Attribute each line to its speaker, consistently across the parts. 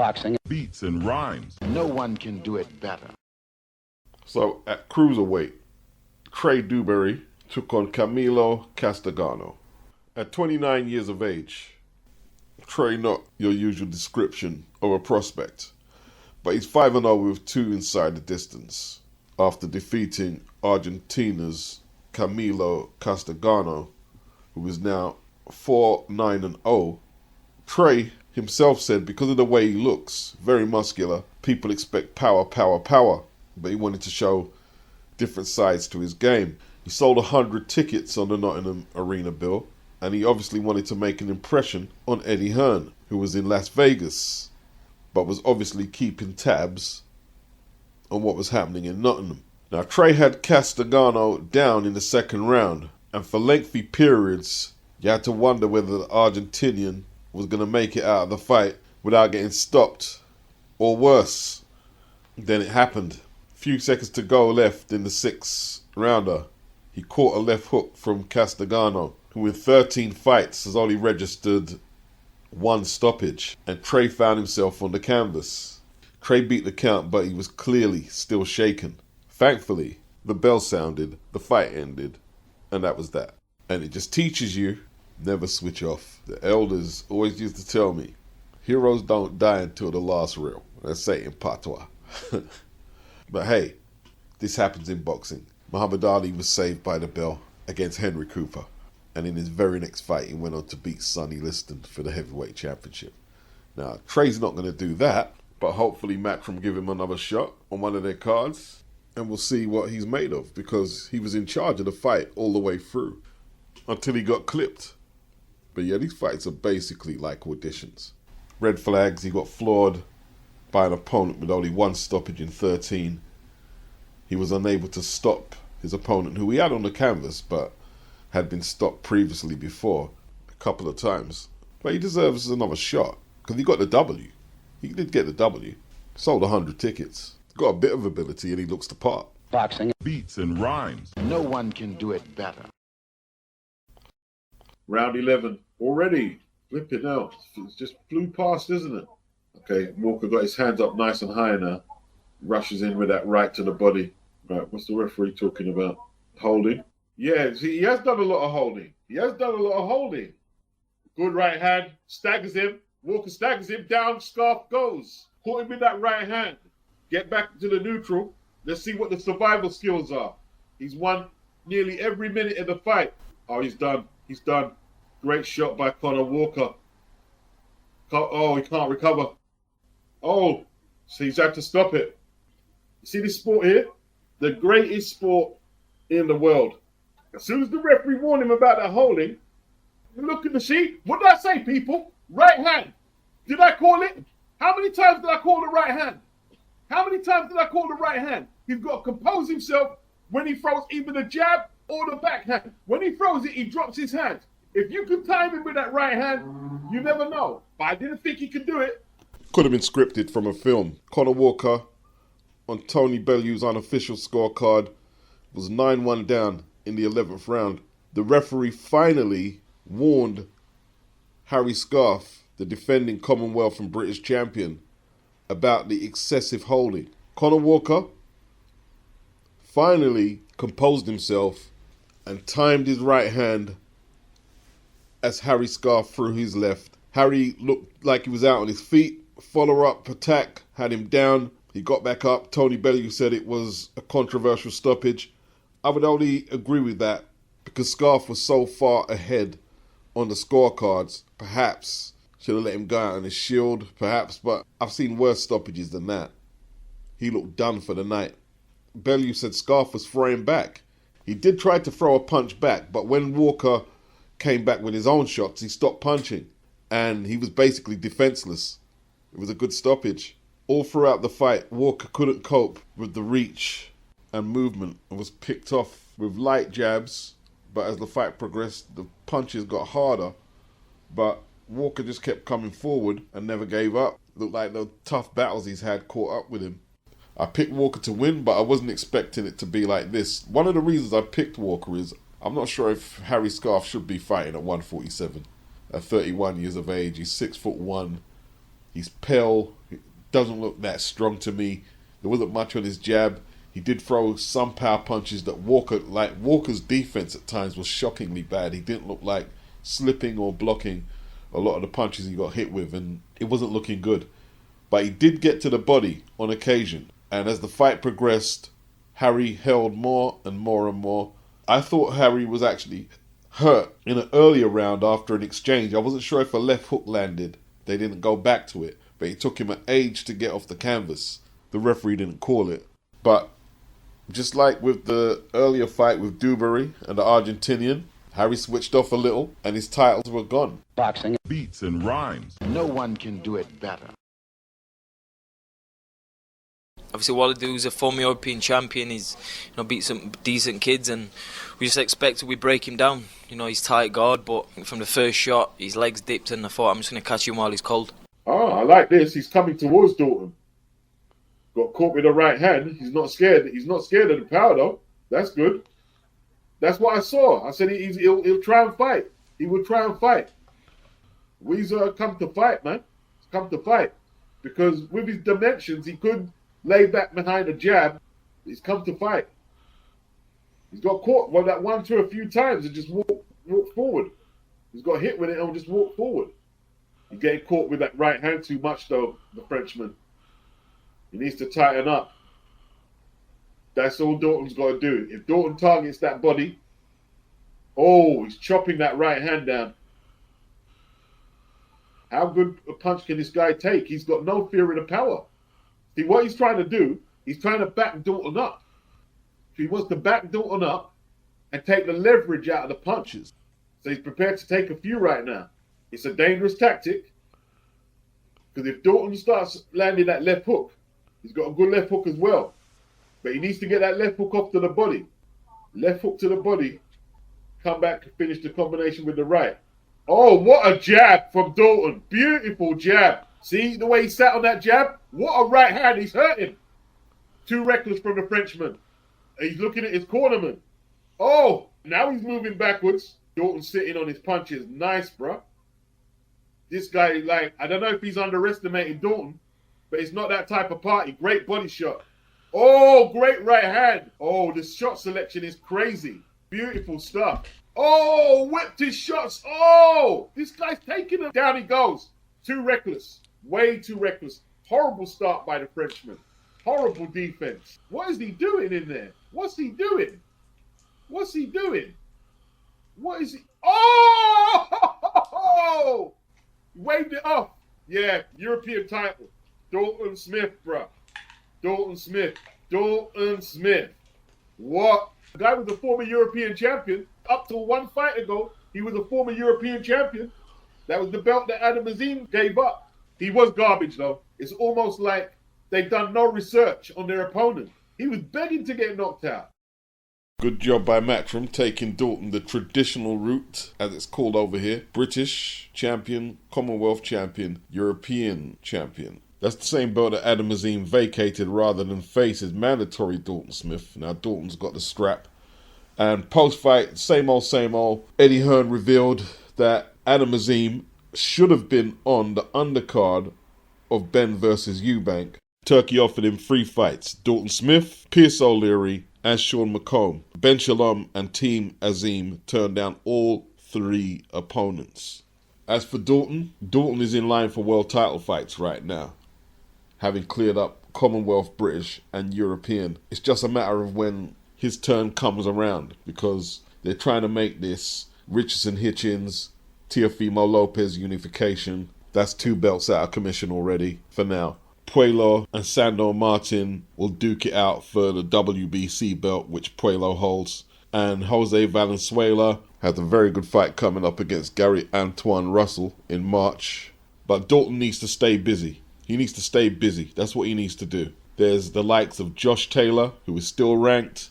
Speaker 1: boxing.
Speaker 2: Beats and rhymes.
Speaker 3: No one can do it better.
Speaker 4: So at cruiserweight, TRAE DUBBERY took on Camilo Castagnano. At 29 years of age, TRAE not your usual description of a prospect, but he's 5-0 with 2 inside the distance after defeating Argentina's Camilo Castagnano, who is now 4-9-0. TRAE himself said because of the way he looks, very muscular, people expect power, but he wanted to show different sides to his game. He sold 100 tickets on the Nottingham Arena bill, and he obviously wanted to make an impression on Eddie Hearn, who was in Las Vegas, but was obviously keeping tabs on what was happening in Nottingham. Now, TRAE had Castagnano down in the second round, and for lengthy periods, you had to wonder whether the Argentinian was going to make it out of the fight without getting stopped, or worse. Then it happened. Few seconds to go left in the 6th rounder. He caught a left hook from Castagnano, who in 13 fights has only registered 1 stoppage, and TRAE found himself on the canvas. TRAE beat the count, but he was clearly still shaken. Thankfully, the bell sounded, the fight ended, and that was that. And it just teaches you, never switch off. The elders always used to tell me, heroes don't die until the last reel. Let's say it in patois. But hey, this happens in boxing. Muhammad Ali was saved by the bell against Henry Cooper, and in his very next fight he went on to beat Sonny Liston for the heavyweight championship. Now, TRAE's not going to do that, but hopefully Matchroom give him another shot on one of their cards, and we'll see what he's made of, because he was in charge of the fight all the way through until he got clipped. But yeah, these fights are basically like auditions. Red flags, he got floored by an opponent with only 1 stoppage in 13. He was unable to stop his opponent, who he had on the canvas, but had been stopped previously before a couple of times. But he deserves another shot, because he got the W. He did get the W. Sold 100 tickets. Got a bit of ability, and he looks the part.
Speaker 1: Boxing.
Speaker 2: Beats and rhymes.
Speaker 3: No one can do it better.
Speaker 5: Round 11 already. Flipping out. It's just flew past, isn't it? Okay, Walker got his hands up nice and high now. Rushes in with that right to the body. Right, what's the referee talking about? Holding. Yeah, see, he has done a lot of holding. Good right hand. Staggers him. Walker staggers him down. Scarf goes. Caught him with that right hand. Get back to the neutral. Let's see what the survival skills are. He's won nearly every minute of the fight. Oh, he's done. Great shot by Conor Walker. Oh, he can't recover. Oh, so he's had to stop it. You see this sport here? The greatest sport in the world. As soon as the referee warned him about that holding, you look at the sheet. What did I say, people? Right hand. Did I call it? How many times did I call the right hand? He's got to compose himself when he throws either the jab or the backhand. When he throws it, he drops his hand. If you can time him with that right hand, you never know. But I didn't think he could do it.
Speaker 4: Could have been scripted from a film. Conor Walker, on Tony Bellew's unofficial scorecard, was 9-1 down in the 11th round. The referee finally warned Harry Scarff, the defending Commonwealth and British champion, about the excessive holding. Conor Walker finally composed himself and timed his right hand as Harry Scarff threw his left. Harry looked like he was out on his feet. Follow-up attack had him down. He got back up. Tony Bellew said it was a controversial stoppage. I would only agree with that because Scarff was so far ahead on the scorecards. Perhaps should have let him go out on his shield, perhaps, but I've seen worse stoppages than that. He looked done for the night. Bellew said Scarff was throwing back. He did try to throw a punch back, but when Walker came back with his own shots, he stopped punching, and he was basically defenseless. It was a good stoppage. All throughout the fight, Walker couldn't cope with the reach and movement and was picked off with light jabs, but as the fight progressed, the punches got harder, but Walker just kept coming forward and never gave up. Looked like the tough battles he's had caught up with him. I picked Walker to win, but I wasn't expecting it to be like this. One of the reasons I picked Walker is I'm not sure if Harry Scarff should be fighting at 147. At 31 years of age, he's 6'1". He's pale. He doesn't look that strong to me. There wasn't much on his jab. He did throw some power punches that Walker's defense at times was shockingly bad. He didn't look like slipping or blocking a lot of the punches he got hit with, and it wasn't looking good. But he did get to the body on occasion. And as the fight progressed, Harry held more and more and more. I thought Harry was actually hurt in an earlier round after an exchange. I wasn't sure if a left hook landed. They didn't go back to it, but it took him an age to get off the canvas. The referee didn't call it. But just like with the earlier fight with DUBBERY and the Argentinian, Harry switched off a little and his titles were gone.
Speaker 3: Boxing.
Speaker 2: Beats and rhymes.
Speaker 3: No one can do it better.
Speaker 1: Obviously, Waladu's a former European champion. He's, beat some decent kids, and we just expected we break him down. He's tight guard, but from the first shot, his legs dipped, and I thought, I'm just going to catch him while he's cold.
Speaker 5: Oh, I like this. He's coming towards Dalton. Got caught with the right hand. He's not scared. He's not scared of the power, though. That's good. That's what I saw. I said he'll try and fight. He will try and fight. OUIZZA come to fight, man. He's come to fight. Because with his dimensions, he could lay back behind a jab. He's come to fight. He's got caught by that 1-2 a few times and just walk forward. He's got hit with it and just walk forward. He's getting caught with that right hand too much, though, the Frenchman. He needs to tighten up. That's all Dalton's got to do. If Dalton targets that body, he's chopping that right hand down. How good a punch can this guy take? He's got no fear of the power. See, what he's trying to do, he's trying to back Dalton up. He wants to back Dalton up and take the leverage out of the punches. So he's prepared to take a few right now. It's a dangerous tactic. Because if Dalton starts landing that left hook, he's got a good left hook as well. But he needs to get that left hook off to the body. Left hook to the body. Come back and finish the combination with the right. Oh, what a jab from Dalton. Beautiful jab. See the way he sat on that jab? What a right hand. He's hurting. Too reckless from the Frenchman. He's looking at his cornerman. Oh, now he's moving backwards. Dalton's sitting on his punches. Nice, bro. This guy, I don't know if he's underestimating Dalton, but it's not that type of party. Great body shot. Oh, great right hand. Oh, the shot selection is crazy. Beautiful stuff. Oh, whipped his shots. Oh, this guy's taking him. Down he goes. Too reckless. Way too reckless. Horrible start by the Frenchman. Horrible defense. What is he doing in there? What's he doing? What's he doing? What is he? Oh! He waved it off. Yeah, European title. Dalton Smith, bro. Dalton Smith. Dalton Smith. What? The guy was a former European champion. Up till one fight ago, he was a former European champion. That was the belt that Adam Azim gave up. He was garbage, though. It's almost like they've done no research on their opponent. He was begging to get knocked out.
Speaker 4: Good job by Matchroom taking Dalton the traditional route, as it's called over here. British champion, Commonwealth champion, European champion. That's the same belt that Adam Azim vacated rather than face his mandatory Dalton Smith. Now Dalton's got the strap. And post-fight, same old. Eddie Hearn revealed that Adam Azim should have been on the undercard of Ben versus Eubank. Turkey offered him 3 fights. Dalton Smith, Pierce O'Leary, and Sean McComb. Ben Shalom and Team Azim turned down all 3 opponents. As for Dalton, Dalton is in line for world title fights right now, having cleared up Commonwealth, British, and European. It's just a matter of when his turn comes around, because they're trying to make this Richardson Hitchens, Teofimo Lopez unification. That's 2 belts out of commission already for now. Puello and Sandor Martin will duke it out for the WBC belt, which Puello holds. And Jose Valenzuela has a very good fight coming up against Gary Antoine Russell in March. But Dalton needs to stay busy. He needs to stay busy. That's what he needs to do. There's the likes of Josh Taylor, who is still ranked.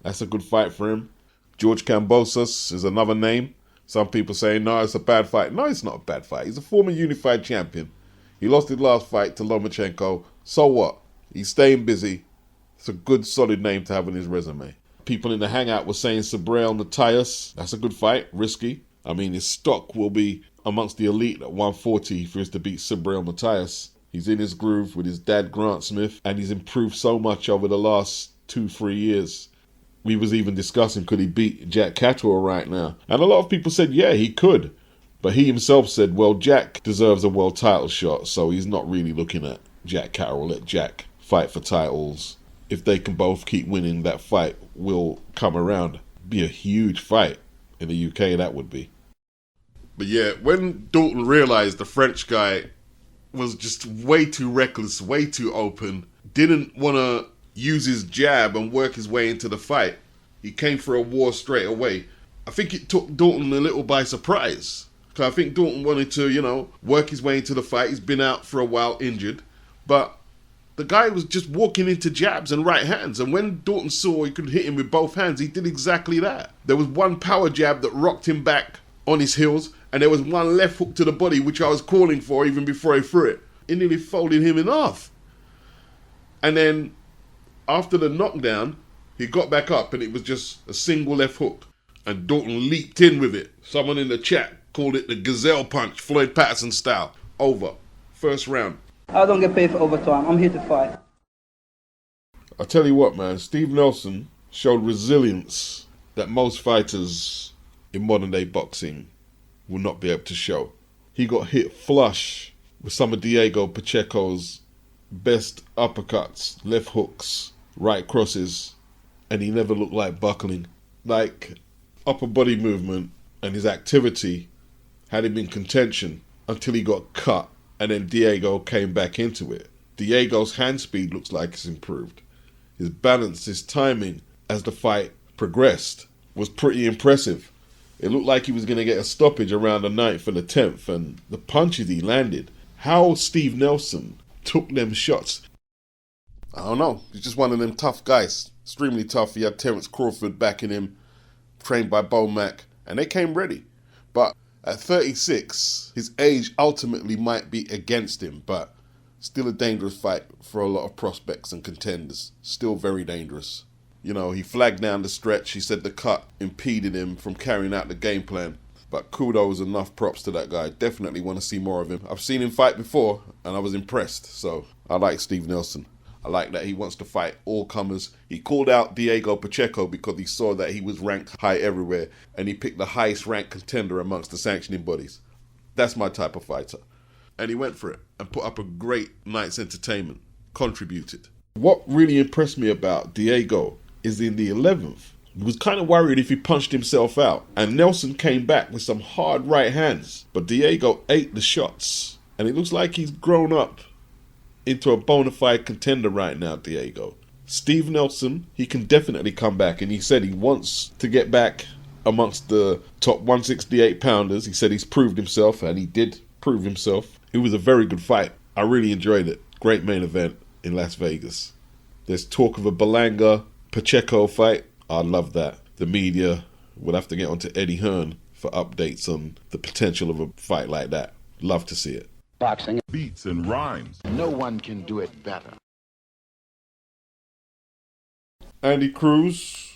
Speaker 4: That's a good fight for him. George Kambosos is another name. Some people say, no, it's a bad fight. No, it's not a bad fight. He's a former unified champion. He lost his last fight to Lomachenko. So what? He's staying busy. It's a good, solid name to have on his resume. People in the hangout were saying Sabrail Natias. That's a good fight. Risky. I mean, his stock will be amongst the elite at 140 for us to beat Subriel Matthias. He's in his groove with his dad Grant Smith, and he's improved so much over the last 2-3 years. We was even discussing, could he beat Jack Catterall right now? And a lot of people said, yeah, he could. But he himself said, well, Jack deserves a world title shot, so he's not really looking at Jack Catterall. Let Jack fight for titles. If they can both keep winning, that fight will come around. Be a huge fight in the UK, that would be. But yeah, when Dalton realised the French guy was just way too reckless, way too open, didn't want to use his jab and work his way into the fight, he came for a war straight away. I think it took Dalton a little by surprise. Because I think Dalton wanted to, work his way into the fight. He's been out for a while injured. But the guy was just walking into jabs and right hands. And when Dalton saw he could hit him with both hands, he did exactly that. There was one power jab that rocked him back on his heels. And there was one left hook to the body, which I was calling for even before he threw it. It nearly folded him in half. And then after the knockdown, he got back up and it was just a single left hook. And Dalton leaped in with it. Someone in the chat called it the gazelle punch, Floyd Patterson style. Over. First round.
Speaker 6: I don't get paid for overtime. I'm here to fight.
Speaker 4: I tell you what, man. Steve Nelson showed resilience that most fighters in modern day boxing will not be able to show. He got hit flush with some of Diego Pacheco's best uppercuts, left hooks, right crosses, and he never looked like buckling. Like, upper body movement and his activity had him in contention until he got cut, and then Diego came back into it. Diego's hand speed looks like it's improved. His balance, his timing as the fight progressed was pretty impressive. It looked like he was going to get a stoppage around the 9th and the 10th, and the punches he landed. How Steve Nelson took them shots, I don't know. He's just one of them tough guys. Extremely tough. He had Terence Crawford backing him, trained by Bo Mack, and they came ready. But at 36, his age ultimately might be against him, but still a dangerous fight for a lot of prospects and contenders. Still very dangerous. He flagged down the stretch. He said the cut impeded him from carrying out the game plan. But kudos, enough props to that guy. Definitely want to see more of him. I've seen him fight before, and I was impressed. So I like Steve Nelson. I like that he wants to fight all comers. He called out Diego Pacheco because he saw that he was ranked high everywhere, and he picked the highest ranked contender amongst the sanctioning bodies. That's my type of fighter. And he went for it and put up a great night's entertainment. Contributed. What really impressed me about Diego is in the 11th. He was kind of worried if he punched himself out. And Nelson came back with some hard right hands. But Diego ate the shots. And it looks like he's grown up into a bona fide contender right now, Diego. Steve Nelson, he can definitely come back. And he said he wants to get back amongst the top 168 pounders. He said he's proved himself, and he did prove himself. It was a very good fight. I really enjoyed it. Great main event in Las Vegas. There's talk of a Berlanga Pacheco fight. I love that. The media will have to get onto Eddie Hearn for updates on the potential of a fight like that. Love to see it.
Speaker 6: Boxing.
Speaker 2: Beats and rhymes.
Speaker 3: No one can do it better.
Speaker 4: Andy CRUZ,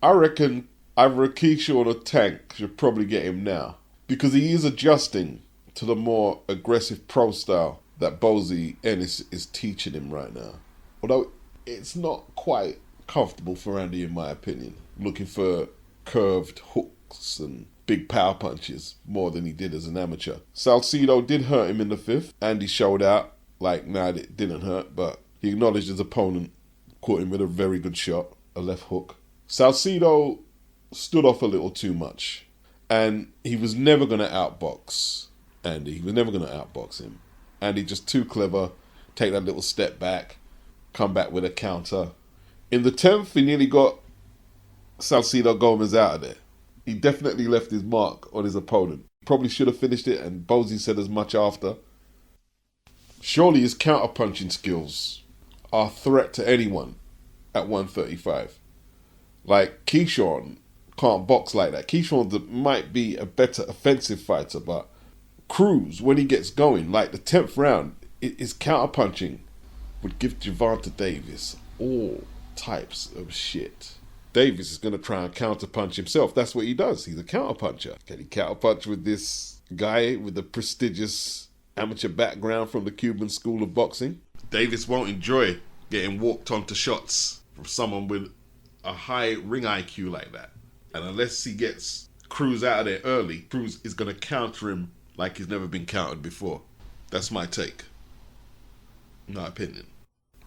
Speaker 4: I reckon either Keisha or the Tank should probably get him now, because he is adjusting to the more aggressive pro style that Bozy Ennis is teaching him right now. Although it's not quite comfortable for Andy, in my opinion, looking for curved hooks and big power punches more than he did as an amateur. Salcido did hurt him in the 5th. Andy showed out like, nah, it didn't hurt, but he acknowledged his opponent caught him with a very good shot, a left hook. Salcido stood off a little too much, and he was never going to outbox Andy. He was never going to outbox him. Andy just too clever, take that little step back, come back with a counter. In the 10th, he nearly got Salcido Gomez out of there. He definitely left his mark on his opponent. Probably should have finished it, and Bozy said as much after. Surely his counter-punching skills are a threat to anyone at 135. Like, Keyshawn can't box like that. Keyshawn might be a better offensive fighter, but CRUZ, when he gets going, like the 10th round, his counter-punching would give Gervonta Davis all types of shit. Davis is going to try and counter-punch himself. That's what he does. He's a counter-puncher. Can he counter-punch with this guy with the prestigious amateur background from the Cuban School of Boxing. Davis won't enjoy getting walked onto shots from someone with a high ring IQ like that. And unless he gets CRUZ out of there early, CRUZ is going to counter him like he's never been countered before. That's my take. My opinion.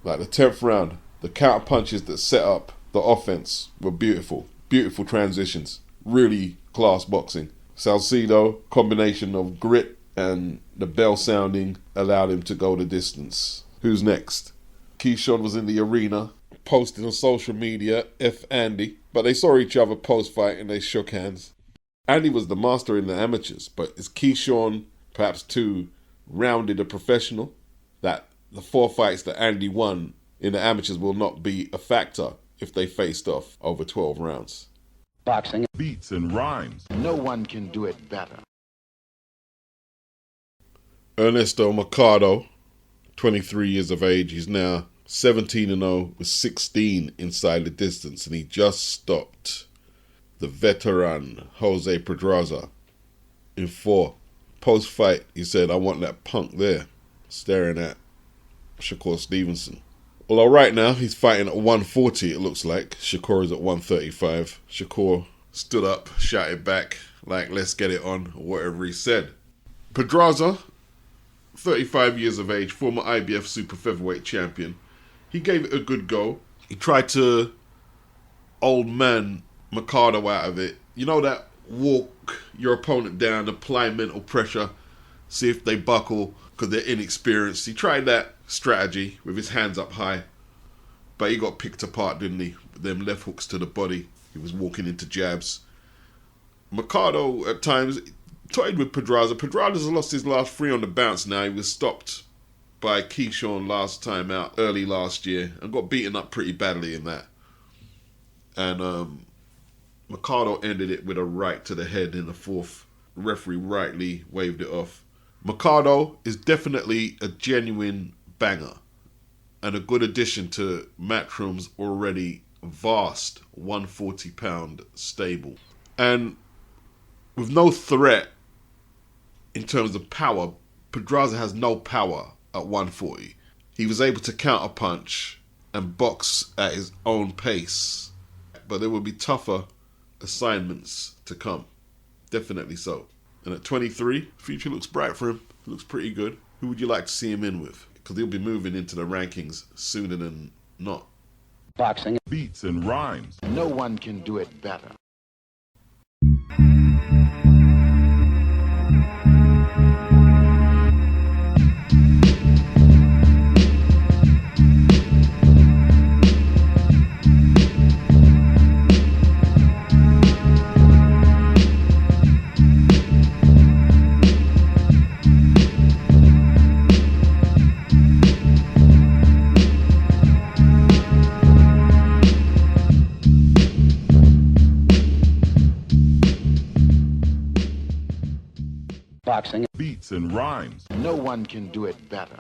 Speaker 4: Like the 10th round, the counter punches that set up the offense were beautiful. Beautiful transitions. Really class boxing. Salcido, combination of grit and the bell sounding, allowed him to go the distance. Who's next? Keyshawn was in the arena, posted on social media, F Andy, but they saw each other post-fight and they shook hands. Andy was the master in the amateurs, but is Keyshawn perhaps too rounded a professional that the 4 fights that Andy won in the amateurs will not be a factor if they faced off over 12 rounds?
Speaker 3: Boxing.
Speaker 2: Beats and rhymes.
Speaker 3: No one can do it better.
Speaker 4: Ernesto Mercado, 23 years of age. He's now 17-0 with 16 inside the distance, and he just stopped the veteran Jose Pedraza in 4. Post-fight, he said, "I want that punk there," staring at Shakur Stevenson. Although right now he's fighting at 140, it looks like. Shakur is at 135. Shakur stood up, shouted back, like, "Let's get it on," or whatever he said. Pedraza, 35 years of age, former IBF super featherweight champion. He gave it a good go. He tried to old man Mercado out of it. You know that walk your opponent down, apply mental pressure, see if they buckle because they're inexperienced. He tried that strategy with his hands up high, but he got picked apart, didn't he? With them left hooks to the body. He was walking into jabs. Mercado at times toyed with Pedraza. Pedraza's lost his last 3 on the bounce now. He was stopped by Keyshawn last time out, early last year, and got beaten up pretty badly in that. And Mercado ended it with a right to the head in the 4th. The referee rightly waved it off. Mercado is definitely a genuine banger and a good addition to Matchroom's already vast 140-pound stable. And with no threat in terms of power, Pedraza has no power at 140. He was able to counterpunch and box at his own pace, but there will be tougher assignments to come. Definitely so. And at 23, future looks bright for him. Looks pretty good. Who would you like to see him in with? Because he'll be moving into the rankings sooner than not.
Speaker 3: Boxing.
Speaker 2: Beats and rhymes.
Speaker 3: No one can do it better. Boxing.
Speaker 2: Beats and rhymes.
Speaker 3: No one can do it better.